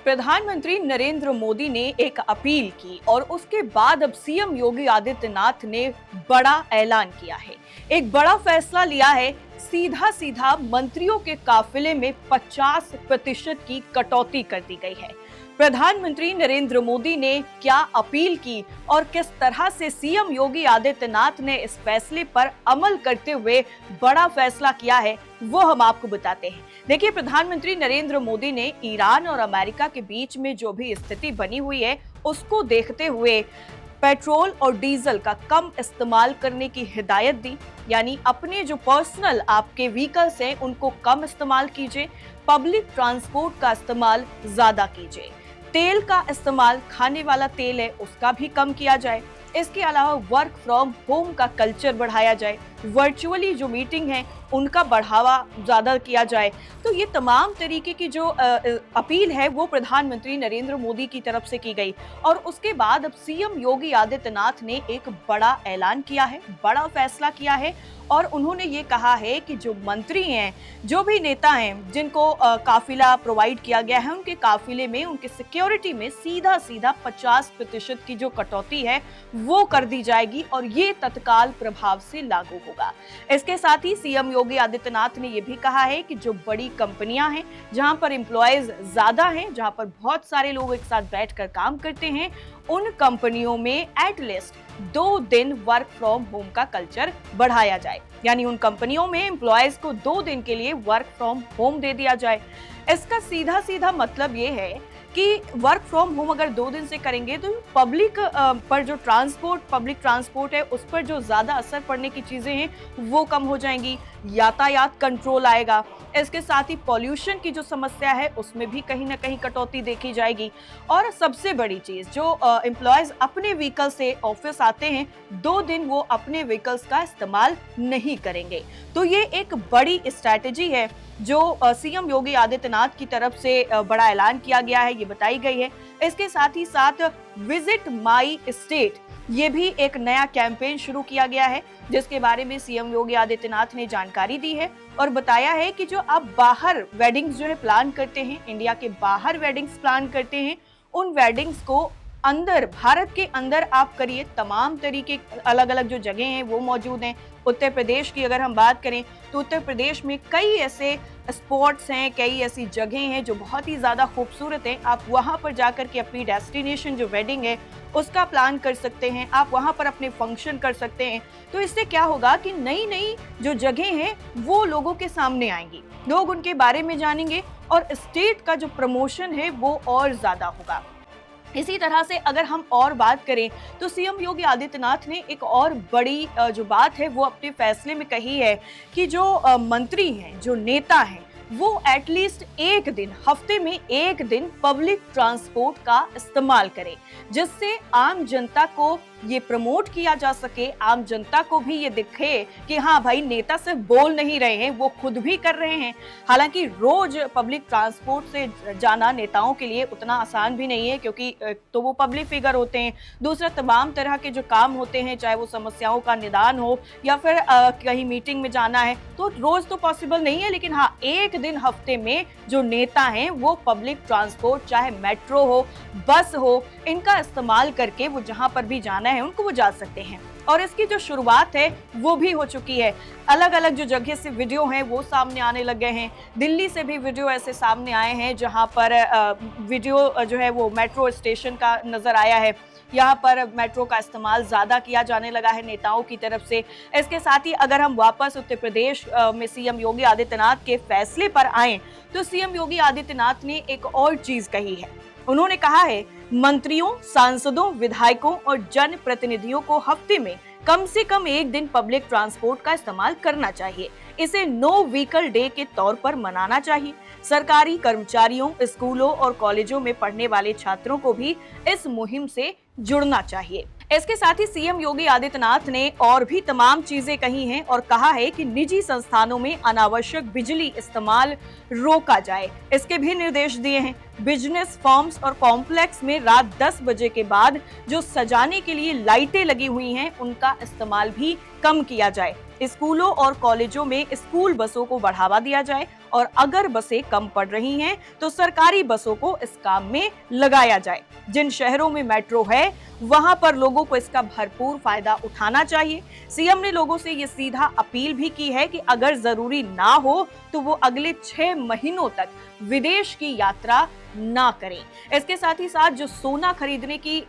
प्रधानमंत्री नरेंद्र मोदी ने एक अपील की और उसके बाद अब सीएम योगी आदित्यनाथ ने बड़ा ऐलान किया है। एक बड़ा फैसला लिया है। सीधा सीधा मंत्रियों के काफिले में 50% की कटौती कर दी गई है। प्रधानमंत्री नरेंद्र मोदी ने क्या अपील की और किस तरह से सीएम योगी आदित्यनाथ ने इस फैसले पर अमल करते हुए बड़ा फैसला किया है, वो हम आपको बताते हैं। देखिए, प्रधानमंत्री नरेंद्र मोदी ने ईरान और अमेरिका के बीच में जो भी स्थिति बनी हुई है, उसको देखते हुए पेट्रोल और डीजल का कम इस्तेमाल करने की हिदायत दी। यानी अपने जो पर्सनल आपके व्हीकल्स हैं उनको कम इस्तेमाल कीजिए, पब्लिक ट्रांसपोर्ट का इस्तेमाल ज्यादा कीजिए, तेल का इस्तेमाल, खाने वाला तेल है उसका भी कम किया जाए। इसके अलावा वर्क फ्रॉम होम का कल्चर बढ़ाया जाए, वर्चुअली जो मीटिंग है उनका बढ़ावा ज्यादा किया जाए। तो ये तमाम तरीके की जो अपील है वो प्रधानमंत्री नरेंद्र मोदी की तरफ से की गई। और उसके बाद अब सीएम योगी आदित्यनाथ ने एक बड़ा ऐलान किया है, बड़ा फैसला किया है और उन्होंने ये कहा है कि जो मंत्री हैं, जो भी नेता हैं जिनको काफिला प्रोवाइड किया गया है, उनके काफिले में, उनके सिक्योरिटी में सीधा सीधा 50% की जो कटौती है वो कर दी जाएगी और ये तत्काल प्रभाव से लागू होगा। इसके साथ ही सीएम योगी आदित्यनाथ ने यह भी कहा है कि जो बड़ी कंपनियां हैं, जहां पर एम्प्लॉयज ज्यादा हैं, जहां पर बहुत सारे लोग एक साथ बैठकर काम करते हैं, उन कंपनियों में एटलीस्ट 2 दिन वर्क फ्रॉम होम का कल्चर बढ़ाया जाए। यानी उन कंपनियों में एम्प्लॉयज को 2 दिन के लिए वर्क फ्रॉम होम दे दिया जाए। इसका सीधा सीधा मतलब ये है कि वर्क फ्रॉम होम अगर 2 दिन से करेंगे तो पब्लिक पर जो पब्लिक ट्रांसपोर्ट है उस पर जो ज्यादा असर पड़ने की चीजें हैं वो कम हो जाएंगी, यातायात कंट्रोल आएगा। इसके साथ ही पॉल्यूशन की जो समस्या है उसमें भी कहीं ना कहीं कटौती देखी जाएगी। और सबसे बड़ी चीज, जो एम्प्लॉयज अपने व्हीकल से ऑफिस आते हैं, 2 दिन वो अपने व्हीकल्स का इस्तेमाल नहीं करेंगे। तो ये एक बड़ी स्ट्रैटेजी है जो सीएम योगी आदित्यनाथ की तरफ से बड़ा ऐलान किया गया है, ये बताई गई है। इसके साथ ही साथ विजिट माई स्टेट, ये भी एक नया कैंपेन शुरू किया गया है जिसके बारे में सीएम योगी आदित्यनाथ ने जानकारी दी है और बताया है कि जो आप बाहर वेडिंग्स जो है प्लान करते हैं, इंडिया के बाहर वेडिंग्स प्लान करते हैं, उन वेडिंग्स को अंदर, भारत के अंदर आप करिए। तमाम तरीके अलग अलग जो जगह हैं वो मौजूद हैं। उत्तर प्रदेश की अगर हम बात करें तो उत्तर प्रदेश में कई ऐसे स्पॉट्स हैं, कई ऐसी जगह हैं जो बहुत ही ज़्यादा खूबसूरत हैं। आप वहाँ पर जाकर के अपनी डेस्टिनेशन जो वेडिंग है उसका प्लान कर सकते हैं, आप वहाँ पर अपने फंक्शन कर सकते हैं। तो इससे क्या होगा कि नई नई जो जगह हैं वो लोगों के सामने आएंगी, लोग उनके बारे में जानेंगे और स्टेट का जो प्रमोशन है वो और ज़्यादा होगा। इसी तरह से अगर हम और बात करें तो सीएम योगी आदित्यनाथ ने एक और बड़ी जो बात है वो अपने फैसले में कही है कि जो मंत्री हैं, जो नेता हैं, वो एटलीस्ट एक दिन, हफ्ते में एक दिन पब्लिक ट्रांसपोर्ट का इस्तेमाल करें, जिससे आम जनता को ये प्रमोट किया जा सके, आम जनता को भी ये दिखे कि हाँ भाई, नेता सिर्फ बोल नहीं रहे हैं, वो खुद भी कर रहे हैं। हालांकि रोज पब्लिक ट्रांसपोर्ट से जाना नेताओं के लिए उतना आसान भी नहीं है, क्योंकि तो वो पब्लिक फिगर होते हैं, दूसरा तमाम तरह के जो काम होते हैं, चाहे वो समस्याओं का निदान हो या फिर कहीं मीटिंग में जाना है, तो रोज तो पॉसिबल नहीं है। लेकिन हाँ, एक दिन हफ्ते में जो नेता हैं वो पब्लिक ट्रांसपोर्ट, चाहे मेट्रो हो, बस हो, इनका इस्तेमाल करके वो जहां पर भी जाना है उनको वो जा सकते हैं। और इसकी जो शुरुआत है वो भी हो चुकी है। अलग अलग जो जगह से वीडियो हैं वो सामने आने लग गए हैं। दिल्ली से भी वीडियो ऐसे सामने आए हैं जहां पर वीडियो जो है वो मेट्रो स्टेशन का नजर आया है। यहाँ पर मेट्रो का इस्तेमाल ज्यादा किया जाने लगा है नेताओं की तरफ से। इसके साथ ही अगर हम वापस उत्तर प्रदेश में सीएम योगी आदित्यनाथ के फैसले पर आए तो सीएम योगी आदित्यनाथ ने एक और चीज कही है। उन्होंने कहा है, मंत्रियों, सांसदों, विधायकों और जन प्रतिनिधियों को हफ्ते में कम से कम एक दिन पब्लिक ट्रांसपोर्ट का इस्तेमाल करना चाहिए। इसे नो व्हीकल डे के तौर पर मनाना चाहिए। सरकारी कर्मचारियों, स्कूलों और कॉलेजों में पढ़ने वाले छात्रों को भी इस मुहिम से जुड़ना चाहिए। इसके साथ ही सीएम योगी आदित्यनाथ ने और भी तमाम चीजें कही हैं और कहा है कि निजी संस्थानों में अनावश्यक बिजली इस्तेमाल रोका जाए, इसके भी निर्देश दिए हैं। बिजनेस फर्म्स और कॉम्प्लेक्स में रात 10 बजे के बाद जो सजाने के लिए लाइटें लगी हुई हैं उनका इस्तेमाल भी कम किया जाए। स्कूलों और कॉलेजों में स्कूल बसों को बढ़ावा दिया जाए और अगर बसें कम पड़ रही हैं तो सरकारी बसों को इस काम में लगाया जाए। जिन शहरों में मेट्रो है वहां पर लोगों को इसका भरपूर फायदा उठाना चाहिए। सीएम ने लोगों से ये सीधा अपील भी की है कि अगर जरूरी ना हो तो वो अगले 6 महीनों तक विदेश की यात्रा ना करें। इसके साथ ही साथ जो सोना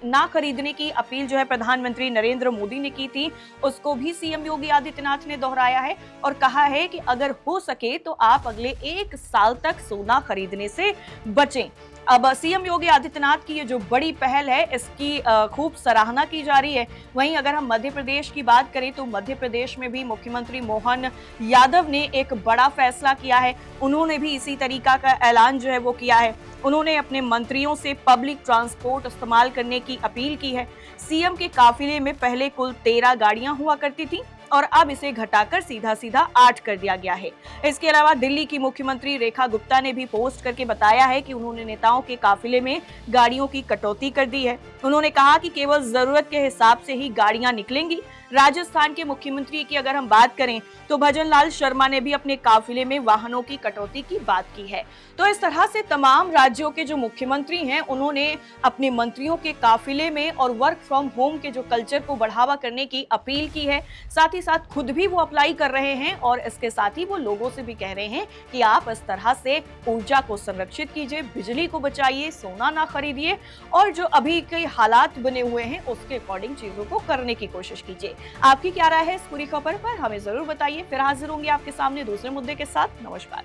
ना खरीदने की अपील जो है प्रधानमंत्री नरेंद्र मोदी ने की थी, उसको भी सीएम योगी आदित्यनाथ ने दोहराया है और कहा है कि अगर हो सके तो आप अगले 1 साल तक सोना खरीदने से बचें। अब सीएम योगी आदित्यनाथ की ये जो बड़ी पहल है इसकी खूब सराहना की जा रही है। वहीं अगर हम मध्य प्रदेश की बात करें तो मध्य प्रदेश में भी मुख्यमंत्री मोहन यादव ने एक बड़ा फैसला किया है। उन्होंने भी इसी तरीका का ऐलान जो है वो किया है। उन्होंने अपने मंत्रियों से पब्लिक ट्रांसपोर्ट इस्तेमाल करने की अपील की है। सीएम के काफिले में पहले कुल 13 गाड़ियां हुआ करती थी और अब इसे घटाकर सीधा 8 कर दिया गया है। इसके अलावा दिल्ली की मुख्यमंत्री रेखा गुप्ता ने भी पोस्ट करके बताया है कि उन्होंने नेताओं के काफिले में गाड़ियों की कटौती कर दी है। उन्होंने कहा कि केवल जरूरत के हिसाब से ही गाड़ियां निकलेंगी। राजस्थान के मुख्यमंत्री की अगर हम बात करें तो भजन लाल शर्मा ने भी अपने काफिले में वाहनों की कटौती की बात की है। तो इस तरह से तमाम राज्यों के जो मुख्यमंत्री हैं उन्होंने अपने मंत्रियों के काफिले में और वर्क फ्रॉम होम के जो कल्चर को बढ़ावा करने की अपील की है। साथ ही साथ खुद भी वो अप्लाई कर रहे हैं और इसके साथ ही वो लोगों से भी कह रहे हैं कि आप इस तरह से ऊर्जा को संरक्षित कीजिए, बिजली को बचाइए, सोना ना खरीदिए और जो अभी के हालात बने हुए हैं उसके अकॉर्डिंग चीजों को करने की कोशिश कीजिए। आपकी क्या राय है इस पूरी खबर पर? हमें जरूर बताइए। फिर हाजिर होंगे आपके सामने दूसरे मुद्दे के साथ। नमस्कार।